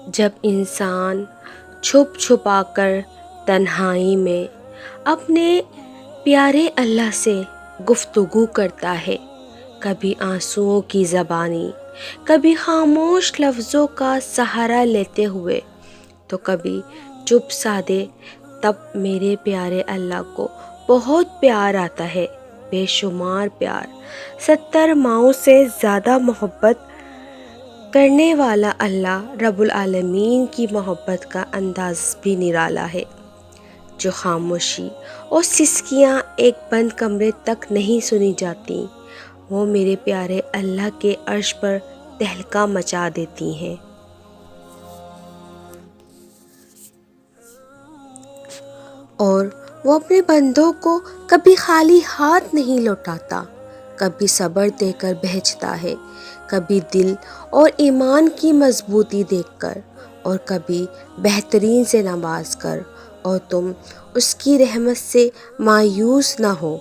جب انسان چھپ چھپا کر تنہائی میں اپنے پیارے اللہ سے گفتگو کرتا ہے، کبھی آنسوؤں کی زبانی، کبھی خاموش لفظوں کا سہارا لیتے ہوئے، تو کبھی چپ سادے، تب میرے پیارے اللہ کو بہت پیار آتا ہے، بے شمار پیار۔ 70 ماؤں سے زیادہ محبت کرنے والا اللہ رب العالمین کی محبت کا انداز بھی نرالا ہے، جو خاموشی اور سسکیاں ایک بند کمرے تک نہیں سنی جاتی، وہ میرے پیارے اللہ کے عرش پر تہلکہ مچا دیتی ہیں۔ اور وہ اپنے بندوں کو کبھی خالی ہاتھ نہیں لوٹاتا، کبھی صبر دے کر بھیجتا ہے، کبھی دل اور ایمان کی مضبوطی دیکھ کر، اور کبھی بہترین سے نواز کر، اور تم اس کی رحمت سے مایوس نہ ہو۔